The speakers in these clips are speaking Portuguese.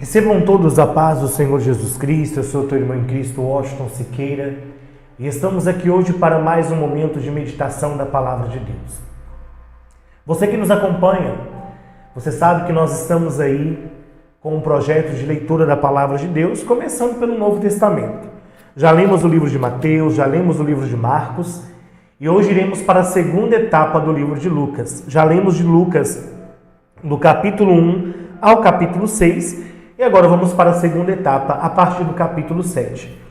Recebam todos a paz do Senhor Jesus Cristo. Eu sou teu irmão em Cristo, Washington Siqueira, e estamos aqui hoje para mais um momento de meditação da Palavra de Deus. Você que nos acompanha, você sabe que nós estamos aí com um projeto de leitura da Palavra de Deus, começando pelo Novo Testamento. Já lemos o livro de Mateus, já lemos o livro de Marcos, e hoje iremos para a segunda etapa do livro de Lucas. Já lemos de Lucas do capítulo 1 ao capítulo 6, e agora vamos para a segunda etapa, a partir do capítulo 7.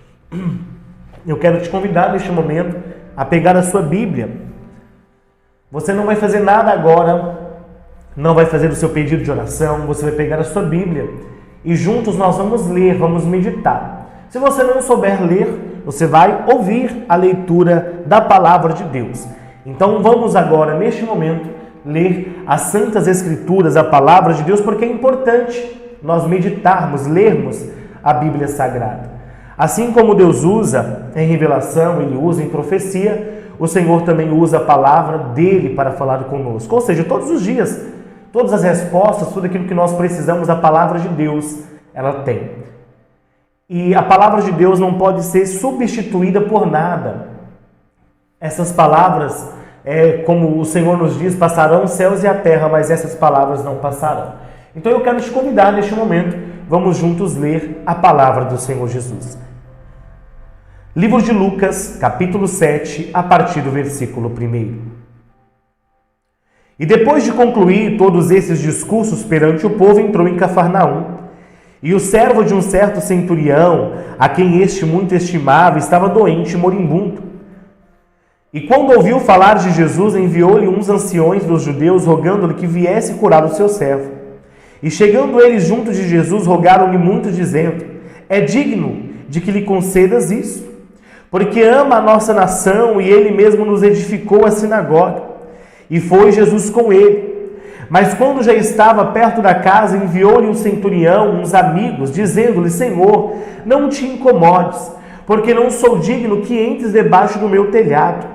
Eu quero te convidar neste momento a pegar a sua Bíblia. Você não vai fazer nada agora, não vai fazer o seu pedido de oração, você vai pegar a sua Bíblia e juntos nós vamos ler, vamos meditar. Se você não souber ler, você vai ouvir a leitura da Palavra de Deus. Então vamos agora, neste momento, ler as Santas Escrituras, a Palavra de Deus, porque é importante nós meditarmos, lermos a Bíblia Sagrada. Assim como Deus usa em revelação, Ele usa em profecia, o Senhor também usa a palavra dEle para falar conosco. Ou seja, todos os dias, todas as respostas, tudo aquilo que nós precisamos, a palavra de Deus, ela tem. E a palavra de Deus não pode ser substituída por nada. Essas palavras, como o Senhor nos diz, passarão os céus e a terra, mas essas palavras não passarão. Então eu quero te convidar neste momento, vamos juntos ler a palavra do Senhor Jesus. Livro de Lucas, capítulo 7, a partir do versículo 1. E depois de concluir todos esses discursos perante o povo, entrou em Cafarnaum. E o servo de um certo centurião, a quem este muito estimava, estava doente e moribundo. E quando ouviu falar de Jesus, enviou-lhe uns anciões dos judeus, rogando-lhe que viesse curar o seu servo. E chegando eles junto de Jesus, rogaram-lhe muito, dizendo: é digno de que lhe concedas isso, porque ama a nossa nação e ele mesmo nos edificou a sinagoga. E foi Jesus com ele. Mas quando já estava perto da casa, enviou-lhe um centurião, uns amigos, dizendo-lhe: Senhor, não te incomodes, porque não sou digno que entres debaixo do meu telhado.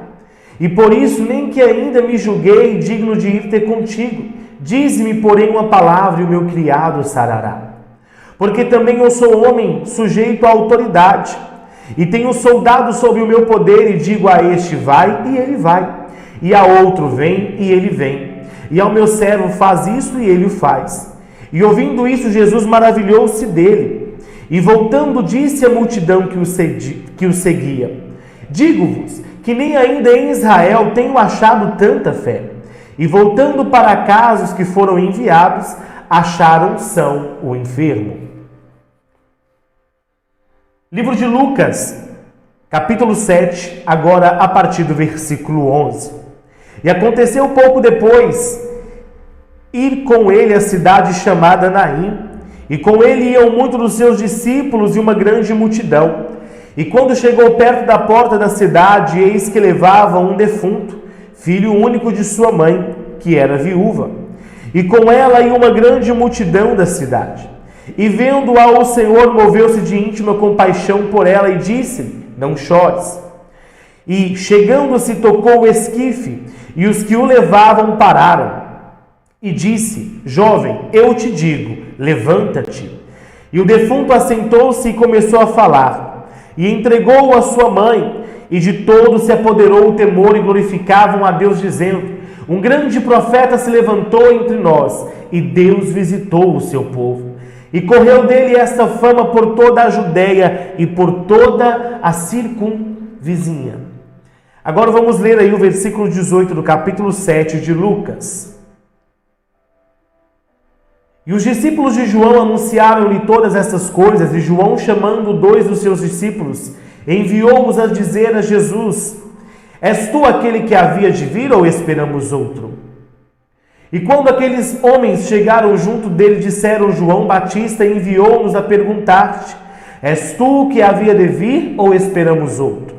E por isso nem que ainda me julguei digno de ir ter contigo. Dize-me, porém, uma palavra, e o meu criado sarará. Porque também eu sou homem sujeito à autoridade, e tenho soldado sob o meu poder, e digo a este: vai, e ele vai. E a outro: vem, e ele vem. E ao meu servo: faz isso, e ele o faz. E ouvindo isso, Jesus maravilhou-se dele. E voltando, disse à multidão que o seguia: digo-vos que nem ainda em Israel tenho achado tanta fé. E voltando para casa, os que foram enviados acharam são o enfermo. Livro de Lucas, capítulo 7, agora a partir do versículo 11. E aconteceu pouco depois ir com ele à cidade chamada Naim, e com ele iam muitos dos seus discípulos e uma grande multidão. E quando chegou perto da porta da cidade, eis que levavam um defunto, filho único de sua mãe, que era viúva. E com ela ia uma grande multidão da cidade. E vendo-a, o Senhor moveu-se de íntima compaixão por ela e disse: não chores. E chegando-se, tocou o esquife, e os que o levavam pararam. E disse: jovem, eu te digo, levanta-te. E o defunto assentou-se e começou a falar. E entregou-o à sua mãe. E de todos se apoderou o temor e glorificavam a Deus, dizendo: um grande profeta se levantou entre nós, e Deus visitou o seu povo. E correu dele esta fama por toda a Judeia e por toda a circunvizinha. Agora vamos ler aí o versículo 18 do capítulo 7 de Lucas. E os discípulos de João anunciaram-lhe todas essas coisas, e João, chamando 2 dos seus discípulos, enviou-os a dizer a Jesus: és tu aquele que havia de vir, ou esperamos outro? E quando aqueles homens chegaram junto dele, disseram: João Batista enviou-nos a perguntar-te: és tu o que havia de vir, ou esperamos outro?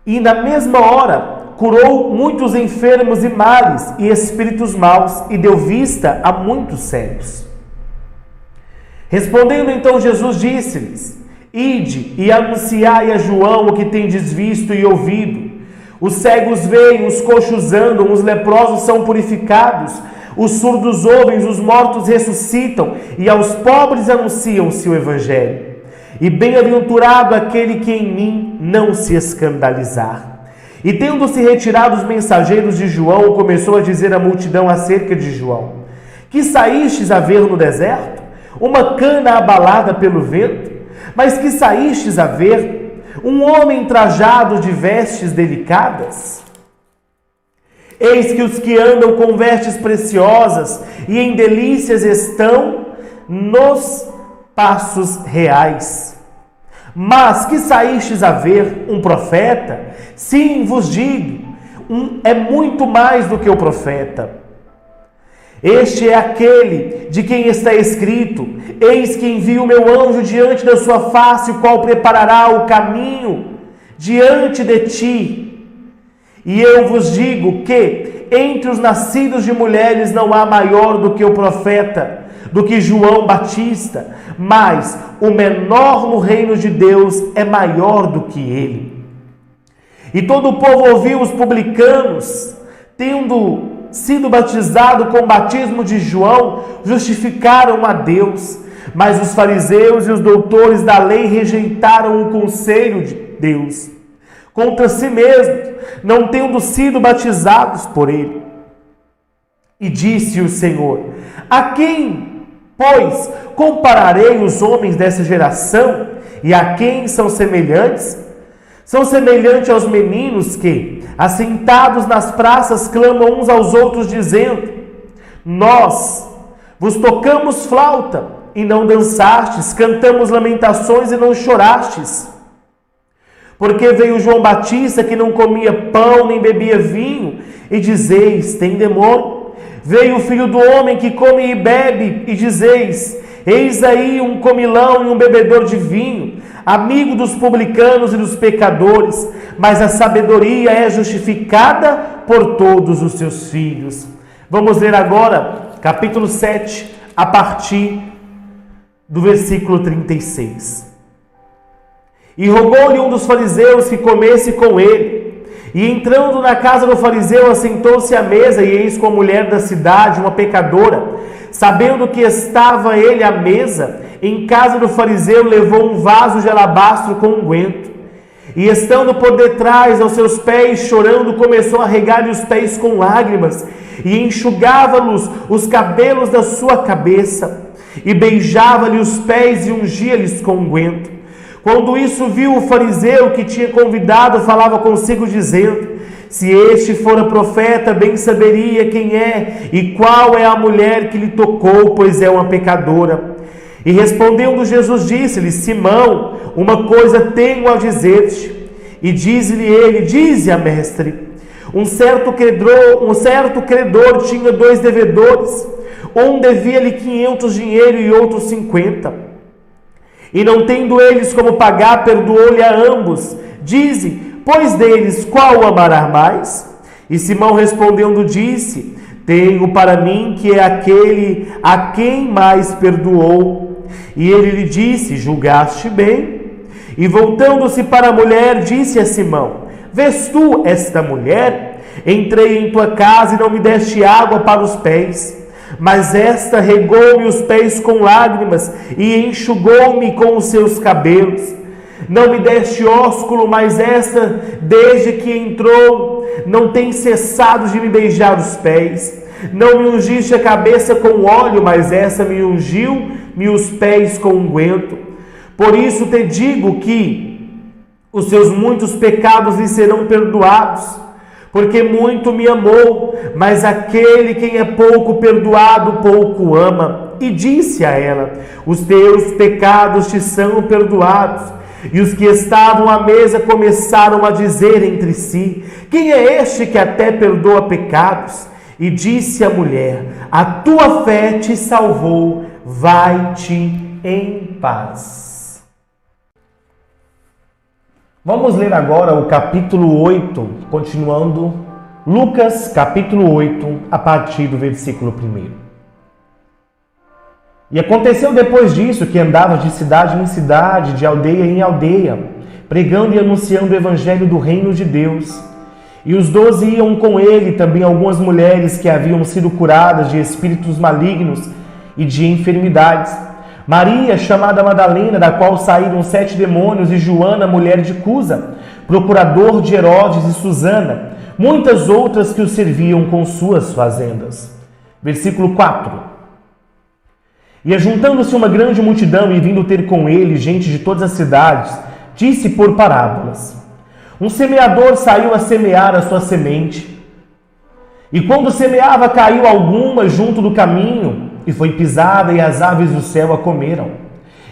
E na mesma hora curou muitos enfermos e males e espíritos maus, e deu vista a muitos cegos. Respondendo então Jesus, disse-lhes: ide e anunciai a João o que tendes visto e ouvido. Os cegos veem, os coxos andam, os leprosos são purificados, os surdos ouvem, os mortos ressuscitam, e aos pobres anunciam-se o Evangelho. E bem-aventurado aquele que em mim não se escandalizar. E tendo-se retirado os mensageiros de João, começou a dizer à multidão acerca de João: que saístes a ver no deserto? Uma cana abalada pelo vento? Mas que saístes a ver? Um homem trajado de vestes delicadas? Eis que os que andam com vestes preciosas e em delícias estão nos passos reais. Mas que saístes a ver? Um profeta? Sim, vos digo, é muito mais do que o profeta. Este é aquele de quem está escrito: eis que envio o meu anjo diante da sua face, o qual preparará o caminho diante de ti. E eu vos digo que entre os nascidos de mulheres não há maior do que o profeta, do que João Batista, mas o menor no reino de Deus é maior do que ele. E todo o povo ouviu os publicanos, tendo sido batizado com o batismo de João, justificaram a Deus. Mas os fariseus e os doutores da lei rejeitaram o conselho de Deus contra si mesmos, não tendo sido batizados por ele. E disse o Senhor: a quem, pois, compararei os homens dessa geração? E a quem são semelhantes? São semelhantes aos meninos que, assentados nas praças, clamam uns aos outros, dizendo: nós vos tocamos flauta e não dançastes, cantamos lamentações e não chorastes. Porque veio João Batista, que não comia pão nem bebia vinho, e dizeis: tem demônio. Veio o Filho do Homem, que come e bebe, e dizeis: eis aí um comilão e um bebedor de vinho, amigo dos publicanos e dos pecadores, mas a sabedoria é justificada por todos os seus filhos. Vamos ler agora capítulo 7, a partir do versículo 36. E rogou-lhe um dos fariseus que comesse com ele. E entrando na casa do fariseu, assentou-se à mesa, e eis com a mulher da cidade, uma pecadora, sabendo que estava ele à mesa, em casa do fariseu, levou um vaso de alabastro com unguento. E estando por detrás aos seus pés, chorando, começou a regar-lhe os pés com lágrimas, e enxugava-lhes os cabelos da sua cabeça, e beijava-lhe os pés e ungia-lhes com unguento. Quando isso viu o fariseu que tinha convidado, falava consigo dizendo: se este fora profeta, bem saberia quem é e qual é a mulher que lhe tocou, pois é uma pecadora. E respondendo Jesus, disse-lhe: Simão, uma coisa tenho a dizer-te. E diz-lhe ele: dize-a, mestre. Um certo credor tinha 2 devedores. Um devia-lhe 500 dinheiro e outro 50. E não tendo eles como pagar, perdoou-lhe a ambos. Dize, pois deles, qual o amará mais? E Simão respondendo disse: tenho para mim que é aquele a quem mais perdoou. E ele lhe disse: julgaste bem. E voltando-se para a mulher, disse a Simão: vês tu esta mulher? Entrei em tua casa e não me deste água para os pés, mas esta regou-me os pés com lágrimas e enxugou-me com os seus cabelos. Não me deste ósculo, mas esta, desde que entrou, não tem cessado de me beijar os pés. Não me ungiste a cabeça com óleo, mas essa me ungiu-me os pés com unguento. Por isso te digo que os seus muitos pecados lhe serão perdoados, porque muito me amou, mas aquele quem é pouco perdoado, pouco ama. E disse a ela: os teus pecados te são perdoados. E os que estavam à mesa começaram a dizer entre si: quem é este que até perdoa pecados? E disse a mulher: a tua fé te salvou, vai-te em paz. Vamos ler agora o capítulo 8, continuando Lucas, capítulo 8, a partir do versículo 1. E aconteceu depois disso que andava de cidade em cidade, de aldeia em aldeia, pregando e anunciando o evangelho do reino de Deus. E os 12 iam com ele, também algumas mulheres que haviam sido curadas de espíritos malignos e de enfermidades. Maria, chamada Madalena, da qual saíram 7 demônios, e Joana, mulher de Cusa, procurador de Herodes, e Susana, muitas outras que o serviam com suas fazendas. Versículo 4. E ajuntando-se uma grande multidão e vindo ter com ele gente de todas as cidades, disse por parábolas: um semeador saiu a semear a sua semente. E quando semeava, caiu alguma junto do caminho, e foi pisada, e as aves do céu a comeram.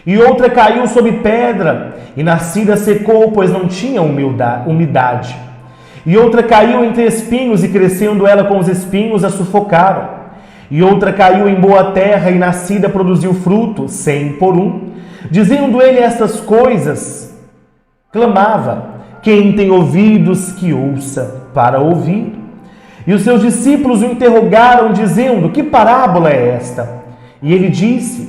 E outra caiu sobre pedra, e nascida secou, pois não tinha umidade. E outra caiu entre espinhos, e crescendo ela com os espinhos, a sufocaram. E outra caiu em boa terra, e nascida produziu fruto, 100 por 1. Dizendo ele estas coisas, clamava: quem tem ouvidos, que ouça para ouvir. E os seus discípulos o interrogaram, dizendo: que parábola é esta? E ele disse: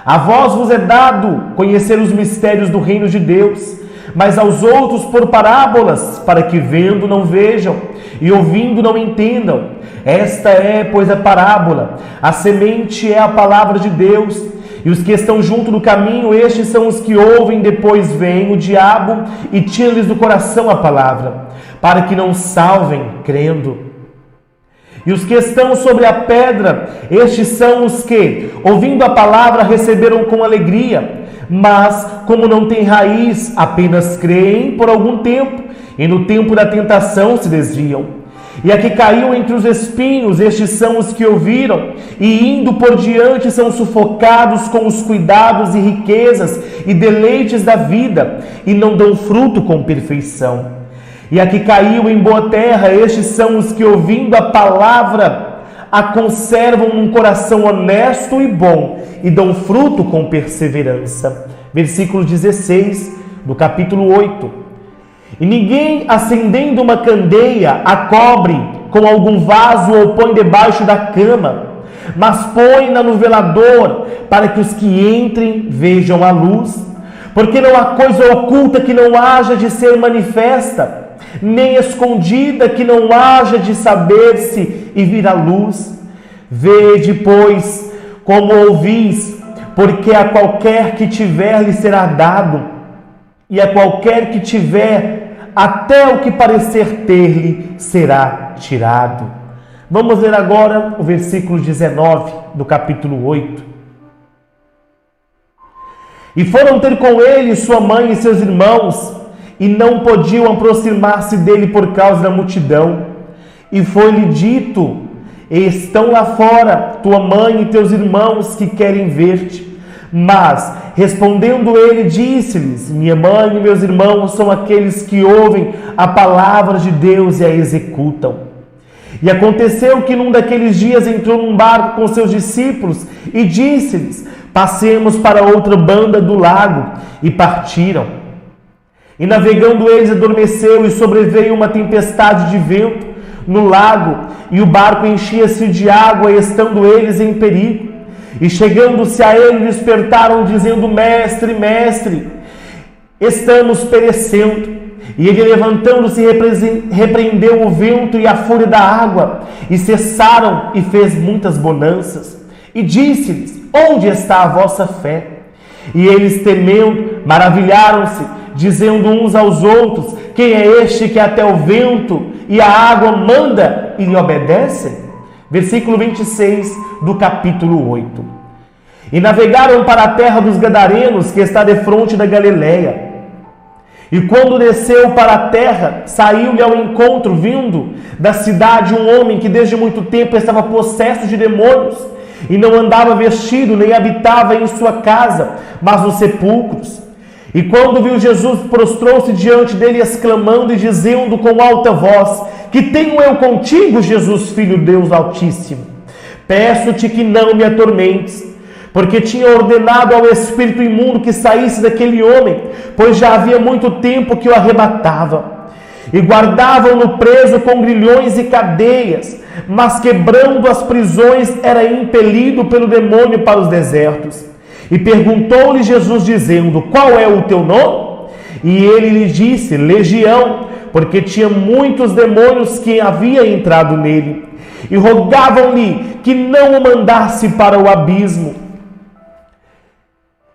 a vós vos é dado conhecer os mistérios do reino de Deus, mas aos outros por parábolas, para que vendo não vejam, e ouvindo não entendam. Esta é, pois, a parábola. A semente é a palavra de Deus. E os que estão junto do caminho, estes são os que ouvem, depois vem o diabo e tira-lhes do coração a palavra, para que não salvem crendo. E os que estão sobre a pedra, estes são os que, ouvindo a palavra, receberam com alegria, mas, como não têm raiz, apenas creem por algum tempo, e no tempo da tentação se desviam. E a que caiu entre os espinhos, estes são os que ouviram, e indo por diante são sufocados com os cuidados e riquezas e deleites da vida, e não dão fruto com perfeição. E a que caiu em boa terra, estes são os que, ouvindo a palavra, a conservam num coração honesto e bom, e dão fruto com perseverança. Versículo 16 do capítulo 8. E ninguém, acendendo uma candeia, a cobre com algum vaso ou põe debaixo da cama, mas põe-na no velador, para que os que entrem vejam a luz. Porque não há coisa oculta que não haja de ser manifesta, nem escondida que não haja de saber-se e vir à luz. Vede, pois, como ouvis, porque a qualquer que tiver lhe será dado, e a qualquer que tiver, até o que parecer ter-lhe será tirado. Vamos ler agora o versículo 19 do capítulo 8. E foram ter com ele sua mãe e seus irmãos, e não podiam aproximar-se dele por causa da multidão. E foi-lhe dito: estão lá fora tua mãe e teus irmãos que querem ver-te. Mas, respondendo ele, disse-lhes: minha mãe e meus irmãos são aqueles que ouvem a palavra de Deus e a executam. E aconteceu que num daqueles dias entrou num barco com seus discípulos e disse-lhes: passemos para outra banda do lago. E partiram. E navegando eles, adormeceu, e sobreveio uma tempestade de vento no lago, e o barco enchia-se de água, estando eles em perigo. E chegando-se a ele, despertaram, dizendo: mestre, mestre, estamos perecendo. E ele, levantando-se, repreendeu o vento e a fúria da água, e cessaram, e fez muitas bonanças. E disse-lhes: onde está a vossa fé? E eles, temendo, maravilharam-se, dizendo uns aos outros: quem é este que até o vento e a água manda e lhe obedecem? Versículo 26 do capítulo 8. E navegaram para a terra dos Gadarenos, que está defronte da Galileia. E quando desceu para a terra, saiu-lhe ao encontro, vindo da cidade, um homem que desde muito tempo estava possesso de demônios, e não andava vestido, nem habitava em sua casa, mas nos sepulcros. E quando viu Jesus, prostrou-se diante dele, exclamando e dizendo com alta voz: que tenho eu contigo, Jesus, Filho de Deus Altíssimo? Peço-te que não me atormentes. Porque tinha ordenado ao espírito imundo que saísse daquele homem, pois já havia muito tempo que o arrebatava. E guardavam-no preso com grilhões e cadeias, mas quebrando as prisões, era impelido pelo demônio para os desertos. E perguntou-lhe Jesus, dizendo: qual é o teu nome? E ele lhe disse: Legião, porque tinha muitos demônios que havia entrado nele, e rogavam-lhe que não o mandasse para o abismo.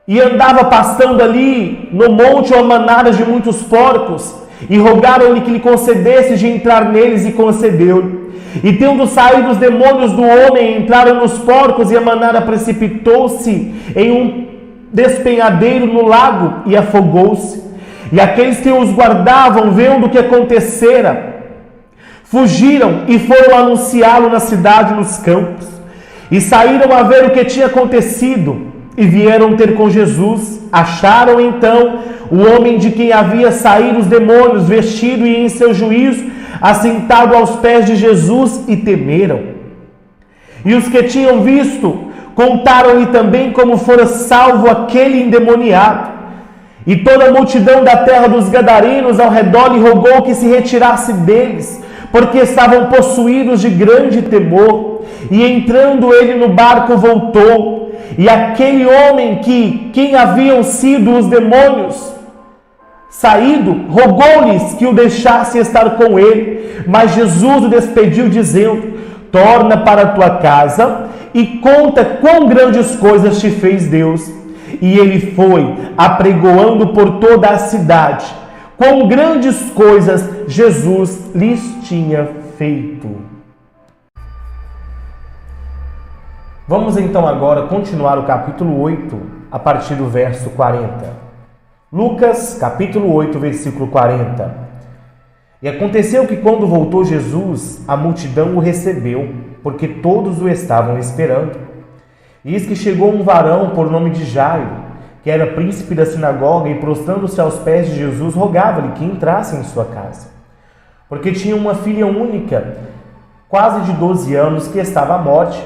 E andava pastando ali no monte uma manada de muitos porcos, e rogaram-lhe que lhe concedesse de entrar neles, e concedeu-lhe. E tendo saído os demônios do homem, entraram nos porcos, e a manada precipitou-se em um despenhadeiro no lago, e afogou-se. E aqueles que os guardavam, vendo o que acontecera, fugiram e foram anunciá-lo na cidade e nos campos. E saíram a ver o que tinha acontecido, e vieram ter com Jesus. Acharam então o homem de quem havia saído os demônios, vestido e em seu juízo, assentado aos pés de Jesus, e temeram. E os que tinham visto contaram-lhe também como fora salvo aquele endemoniado. E toda a multidão da terra dos Gadarenos ao redor lhe rogou que se retirasse deles, porque estavam possuídos de grande temor. E entrando ele no barco, voltou. E aquele homem quem haviam sido os demônios saído, rogou-lhes que o deixasse estar com ele. Mas Jesus o despediu, dizendo: torna para a tua casa e conta quão grandes coisas te fez Deus. E ele foi apregoando por toda a cidade quão grandes coisas Jesus lhes tinha feito. Vamos então agora continuar o capítulo 8, a partir do verso 40. Lucas, capítulo 8, versículo 40. E aconteceu que quando voltou Jesus, a multidão o recebeu, porque todos o estavam esperando. E eis que chegou um varão por nome de Jairo, que era príncipe da sinagoga, e prostrando-se aos pés de Jesus, rogava-lhe que entrasse em sua casa. Porque tinha uma filha única, quase de 12 anos, que estava à morte.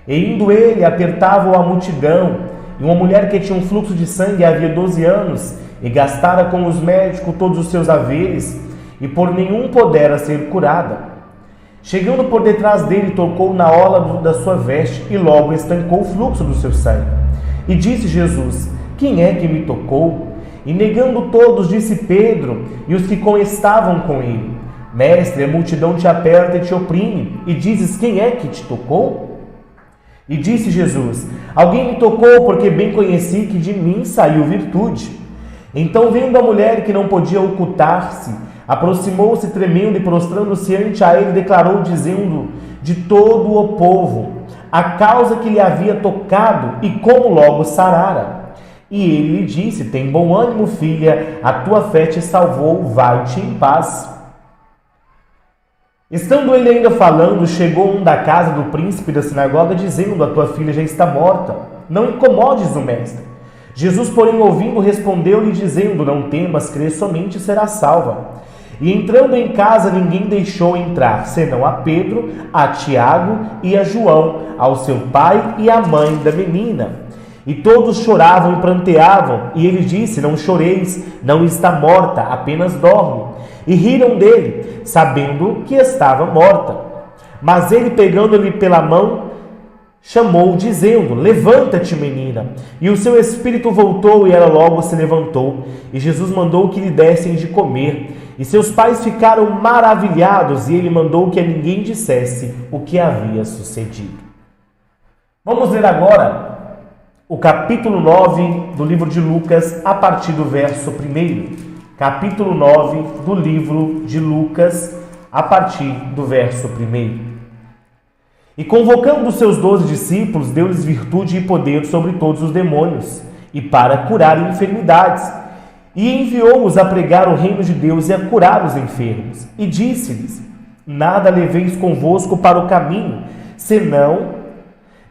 E indo ele, apertava-o a multidão. E uma mulher que tinha um fluxo de sangue havia 12 anos, e gastara com os médicos todos os seus haveres, e por nenhum pudera ser curada. Chegando por detrás dele, tocou na orla da sua veste, e logo estancou o fluxo do seu sangue. E disse Jesus: quem é que me tocou? E negando todos, disse Pedro e os que estavam com ele: mestre, a multidão te aperta e te oprime, e dizes: quem é que te tocou? E disse Jesus: alguém me tocou, porque bem conheci que de mim saiu virtude. Então, vendo a mulher que não podia ocultar-se, aproximou-se tremendo e prostrando-se ante a ele, declarou, dizendo de todo o povo a causa que lhe havia tocado e como logo sarara. E ele lhe disse: tem bom ânimo, filha, a tua fé te salvou, vai-te em paz. Estando ele ainda falando, chegou um da casa do príncipe da sinagoga, dizendo: a tua filha já está morta, não incomodes o mestre. Jesus, porém, ouvindo, respondeu-lhe, dizendo: não temas, crê somente, será salva. E entrando em casa, ninguém deixou entrar, senão a Pedro, a Tiago e a João, ao seu pai e à mãe da menina. E todos choravam e pranteavam. E ele disse: não choreis, não está morta, apenas dorme. E riram dele, sabendo que estava morta. Mas ele, pegando-lhe pela mão, chamou, dizendo: levanta-te, menina. E o seu espírito voltou, e ela logo se levantou. E Jesus mandou que lhe dessem de comer. E seus pais ficaram maravilhados, e ele mandou que a ninguém dissesse o que havia sucedido. Vamos ler agora o capítulo 9 do livro de Lucas, a partir do verso 1. Capítulo 9 do livro de Lucas, a partir do verso 1. E convocando os seus 12 discípulos, deu-lhes virtude e poder sobre todos os demônios, e para curar enfermidades. E enviou-os a pregar o reino de Deus e a curar os enfermos. E disse-lhes: nada leveis convosco para o caminho, senão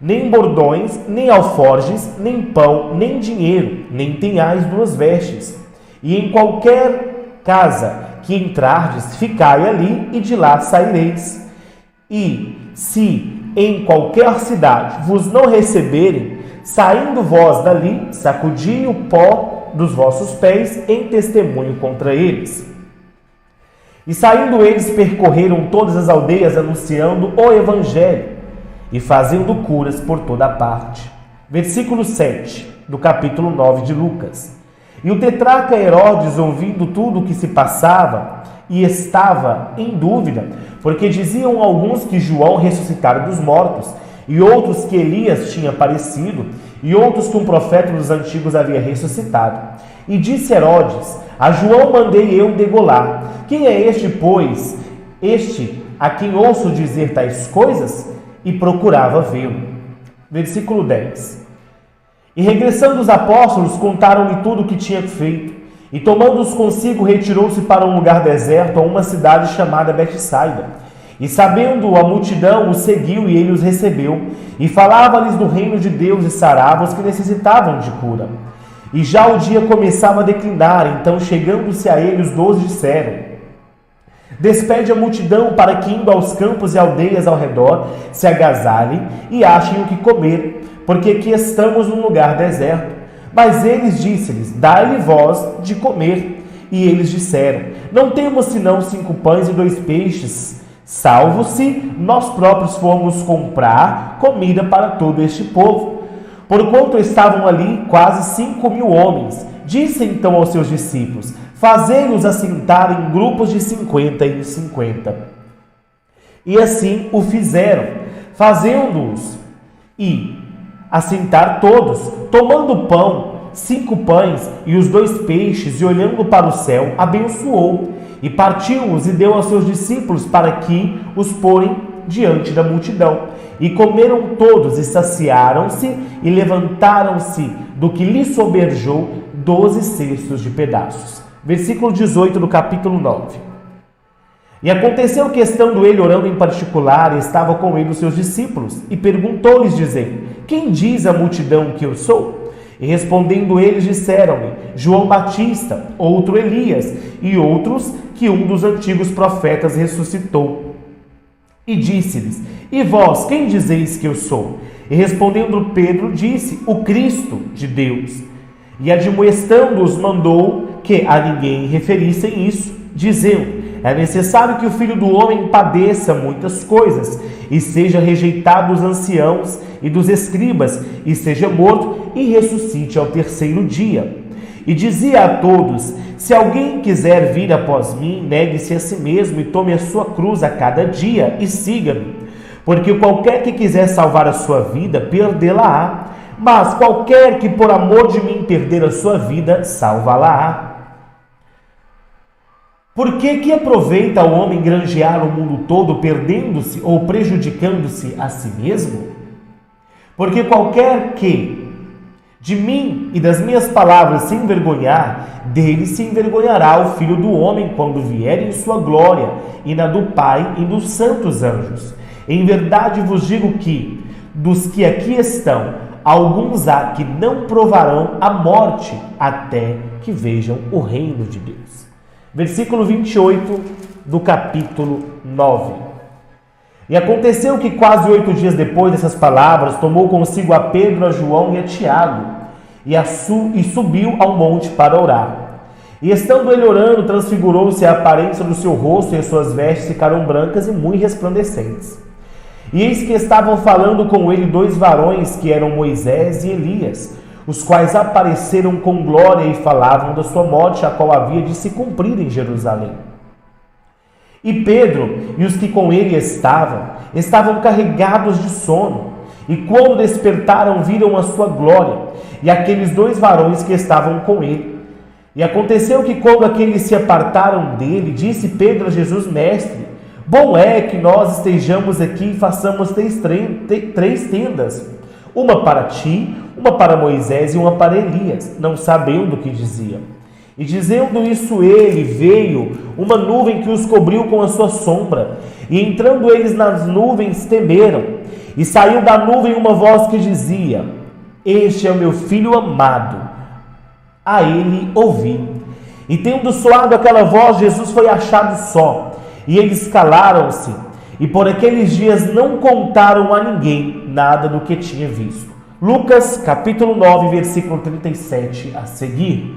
nem bordões, nem alforjes, nem pão, nem dinheiro, nem tenhais 2 vestes. E em qualquer casa que entrardes, ficai ali, e de lá saireis. E se em qualquer cidade vos não receberem, saindo vós dali, sacudi o pó dos vossos pés em testemunho contra eles. E saindo eles, percorreram todas as aldeias, anunciando o evangelho e fazendo curas por toda a parte. Versículo 7 do capítulo 9 de Lucas. E o tetrarca Herodes, ouvindo tudo o que se passava, e estava em dúvida, porque diziam alguns que João ressuscitara dos mortos, e outros que Elias tinha aparecido, e outros que um profeta dos antigos havia ressuscitado. E disse Herodes: a João mandei eu degolar. Quem é este, pois, este a quem ouço dizer tais coisas? E procurava vê-lo. Versículo 10. E regressando os apóstolos, contaram-lhe tudo o que tinha feito. E tomando-os consigo, retirou-se para um lugar deserto, a uma cidade chamada Betsaida. E sabendo a multidão, os seguiu e ele os recebeu. E falava-lhes do reino de Deus e sarava os que necessitavam de cura. E já o dia começava a declinar, então chegando-se a ele os 12 disseram: despede a multidão para que, indo aos campos e aldeias ao redor, se agasalhem e achem o que comer, porque aqui estamos num lugar deserto. Mas eles disse-lhes: dai-lhe vós de comer. E eles disseram: não temos senão 5 pães e 2 peixes, salvo se nós próprios formos comprar comida para todo este povo. Porquanto estavam ali quase 5.000 homens. Disse então aos seus discípulos: fazei-os assentar em grupos de 50 em 50. E assim o fizeram, fazendo-os e assentar todos, tomando o pão, 5 pães e os 2 peixes, e olhando para o céu, abençoou, e partiu-os e deu aos seus discípulos para que os porem diante da multidão. E comeram todos, e saciaram-se, e levantaram-se do que lhes sobrejou 12 cestos de pedaços. Versículo 18 do capítulo 9. E aconteceu que, estando ele orando em particular, estava com ele os seus discípulos, e perguntou-lhes, dizendo: quem diz a multidão que eu sou? E respondendo eles, disseram-lhe: João Batista, outro Elias, e outros que um dos antigos profetas ressuscitou. E disse-lhes: e vós, quem dizeis que eu sou? E respondendo Pedro, disse: o Cristo de Deus. E admoestando-os, mandou que a ninguém referissem isso, dizendo: é necessário que o Filho do Homem padeça muitas coisas, e seja rejeitado dos anciãos e dos escribas, e seja morto, e ressuscite ao 3º dia. E dizia a todos: se alguém quiser vir após mim, negue-se a si mesmo, e tome a sua cruz a cada dia, e siga-me. Porque qualquer que quiser salvar a sua vida, perdê-la-á. Mas qualquer que por amor de mim perder a sua vida, salvá-la-á. Por que aproveita o homem granjear o mundo todo, perdendo-se ou prejudicando-se a si mesmo? Porque qualquer que de mim e das minhas palavras se envergonhar, dele se envergonhará o Filho do Homem quando vier em sua glória, e na do Pai e dos santos anjos. Em verdade vos digo que, dos que aqui estão, alguns há que não provarão a morte até que vejam o reino de Deus. Versículo 28 do capítulo 9. E aconteceu que quase 8 dias depois dessas palavras, tomou consigo a Pedro, a João e a Tiago, e subiu ao monte para orar. E estando ele orando, transfigurou-se a aparência do seu rosto, e as suas vestes ficaram brancas e muito resplandecentes. E eis que estavam falando com ele 2 varões, que eram Moisés e Elias, os quais apareceram com glória e falavam da sua morte, a qual havia de se cumprir em Jerusalém. E Pedro e os que com ele estavam carregados de sono, e quando despertaram, viram a sua glória, e aqueles 2 varões que estavam com ele. E aconteceu que, quando aqueles se apartaram dele, disse Pedro a Jesus: Mestre, bom é que nós estejamos aqui e façamos 3 tendas, uma para ti, uma para Moisés e uma para Elias, não sabendo o que dizia. E dizendo isso ele, veio uma nuvem que os cobriu com a sua sombra, e entrando eles nas nuvens, temeram. E saiu da nuvem uma voz que dizia: este é o meu filho amado, a ele ouvi. E tendo soado aquela voz, Jesus foi achado só, e eles calaram-se, e por aqueles dias não contaram a ninguém nada do que tinha visto. Lucas, capítulo 9, versículo 37 a seguir.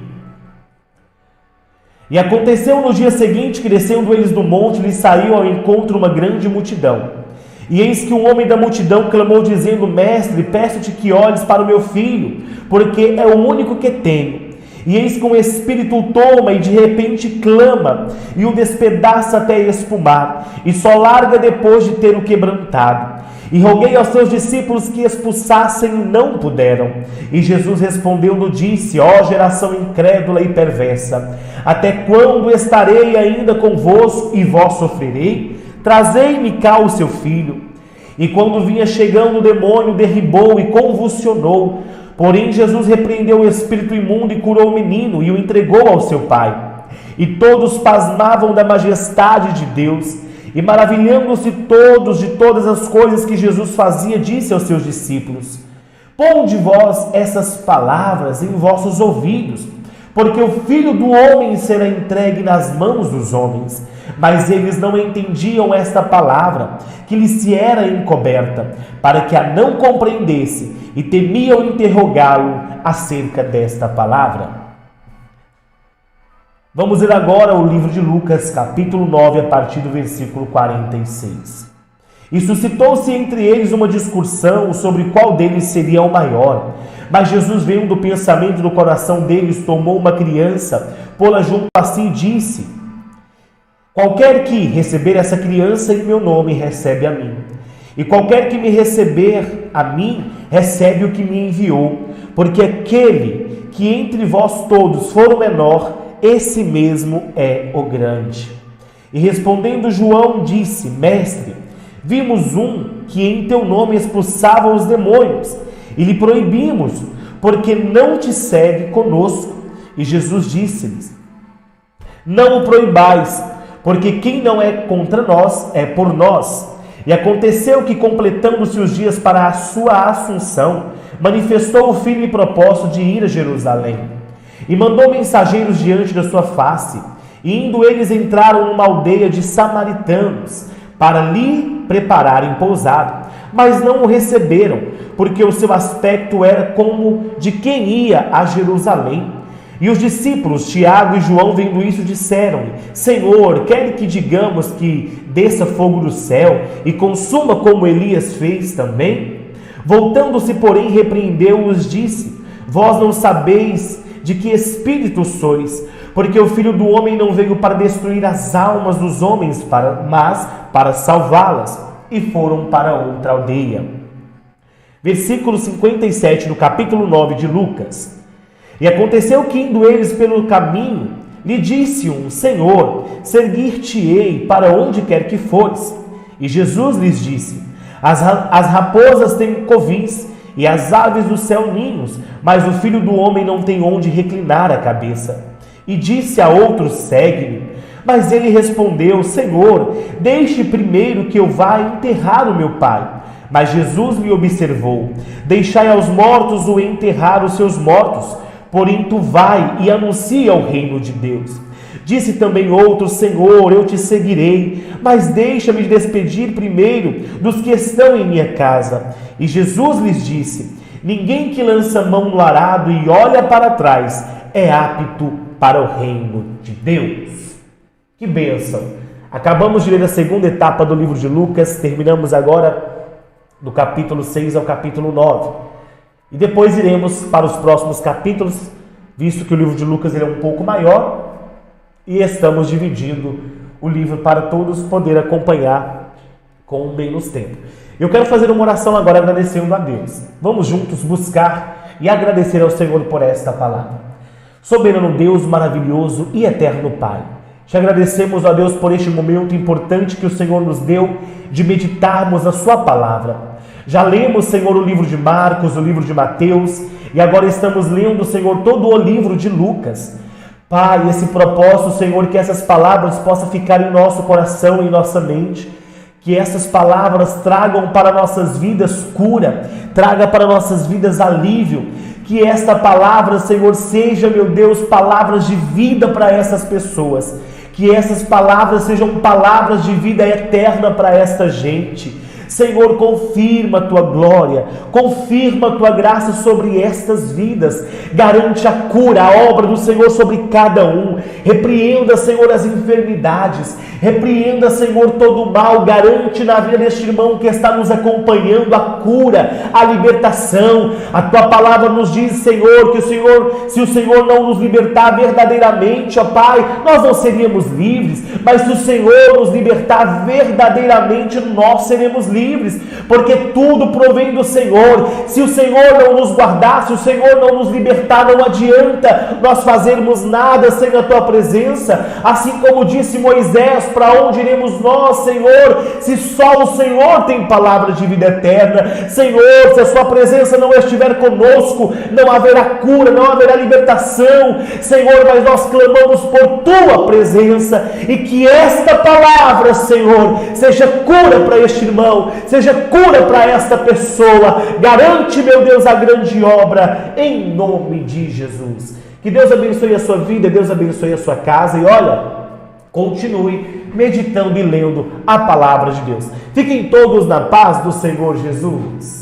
E aconteceu no dia seguinte que, descendo eles do monte, lhes saiu ao encontro uma grande multidão. E eis que um homem da multidão clamou, dizendo: Mestre, peço-te que olhes para o meu filho, porque é o único que tenho. E eis que um espírito o toma e de repente clama, e o despedaça até espumar, e só larga depois de ter o quebrantado. E roguei aos seus discípulos que expulsassem e não puderam. E Jesus respondendo disse: ó geração incrédula e perversa, até quando estarei ainda convosco e vós sofrerei? Trazei-me cá o seu filho. E quando vinha chegando, o demônio derribou e convulsionou. Porém Jesus repreendeu o espírito imundo e curou o menino e o entregou ao seu pai. E todos pasmavam da majestade de Deus. E maravilhando-se todos de todas as coisas que Jesus fazia, disse aos seus discípulos: ponde vós essas palavras em vossos ouvidos, porque o Filho do Homem será entregue nas mãos dos homens. Mas eles não entendiam esta palavra, que lhes se era encoberta, para que a não compreendesse, e temiam interrogá-lo acerca desta palavra. Vamos ler agora o livro de Lucas, capítulo 9, a partir do versículo 46. E suscitou-se entre eles uma discussão sobre qual deles seria o maior. Mas Jesus, vendo do pensamento do coração deles, tomou uma criança, pô-la junto a si e disse: qualquer que receber essa criança em meu nome, recebe a mim. E qualquer que me receber a mim, recebe o que me enviou. Porque aquele que entre vós todos for o menor, esse mesmo é o grande. E respondendo João disse: mestre, vimos um que em teu nome expulsava os demônios, e lhe proibimos, porque não te segue conosco. E Jesus disse-lhes: não o proibais, porque quem não é contra nós é por nós. E aconteceu que, completando-se os dias para a sua assunção, manifestou o firme propósito de ir a Jerusalém. E mandou mensageiros diante da sua face. E indo eles entraram numa aldeia de samaritanos, para lhe prepararem pousada. Mas não o receberam, porque o seu aspecto era como de quem ia a Jerusalém. E os discípulos, Tiago e João, vendo isso, disseram-lhe: Senhor, quer que digamos que desça fogo do céu e consuma como Elias fez também? Voltando-se, porém, repreendeu-os, disse: vós não sabeis de que espírito sois, porque o Filho do Homem não veio para destruir as almas dos homens, mas para salvá-las. E foram para outra aldeia. Versículo 57 do capítulo 9 de Lucas. E aconteceu que, indo eles pelo caminho, lhe disse um: Senhor, seguir-te-ei para onde quer que fores. E Jesus lhes disse: as raposas têm covis, e as aves do céu ninhos, mas o Filho do Homem não tem onde reclinar a cabeça. E disse a outros: segue-me. Mas ele respondeu: Senhor, deixe primeiro que eu vá enterrar o meu pai. Mas Jesus lhe observou: deixai aos mortos o enterrar os seus mortos, porém tu vai e anuncia o reino de Deus. Disse também outro: Senhor, eu te seguirei, mas deixa-me despedir primeiro dos que estão em minha casa. E Jesus lhes disse: ninguém que lança mão no arado e olha para trás é apto para o reino de Deus. Que bênção! Acabamos de ler a segunda etapa do livro de Lucas, terminamos agora do capítulo 6 ao capítulo 9. E depois iremos para os próximos capítulos, visto que o livro de Lucas ele é um pouco maior, e estamos dividindo o livro para todos poder acompanhar com menos tempo. Eu quero fazer uma oração agora agradecendo a Deus. Vamos juntos buscar e agradecer ao Senhor por esta palavra. Soberano Deus, maravilhoso e eterno Pai, te agradecemos, ó Deus, por este momento importante que o Senhor nos deu de meditarmos a sua palavra. Já lemos, Senhor, o livro de Marcos, o livro de Mateus, e agora estamos lendo, Senhor, todo o livro de Lucas. Pai, esse propósito, Senhor, que essas palavras possam ficar em nosso coração, em nossa mente, que essas palavras tragam para nossas vidas cura, traga para nossas vidas alívio, que esta palavra, Senhor, seja, meu Deus, palavras de vida para essas pessoas, que essas palavras sejam palavras de vida eterna para esta gente. Senhor, confirma a tua glória, confirma a tua graça sobre estas vidas, garante a cura, a obra do Senhor sobre cada um. Repreenda, Senhor, as enfermidades, repreenda, Senhor, todo o mal, garante na vida deste irmão que está nos acompanhando a cura, a libertação. A tua palavra nos diz, Senhor, que se o Senhor não nos libertar verdadeiramente, ó Pai, nós não seríamos livres, mas se o Senhor nos libertar verdadeiramente, nós seremos livres, porque tudo provém do Senhor. Se o Senhor não nos guardar, se o Senhor não nos libertar, não adianta nós fazermos nada sem a tua presença. Assim como disse Moisés, para onde iremos nós, Senhor, se só o Senhor tem palavra de vida eterna? Senhor, se a sua presença não estiver conosco, não haverá cura, não haverá libertação, Senhor, mas nós clamamos por tua presença, e que esta palavra, Senhor, seja cura para este irmão, seja cura para esta pessoa. Garante, meu Deus, a grande obra, em nome de Jesus. Que Deus abençoe a sua vida, Deus abençoe a sua casa, e olha, continue meditando e lendo a palavra de Deus. Fiquem todos na paz do Senhor Jesus.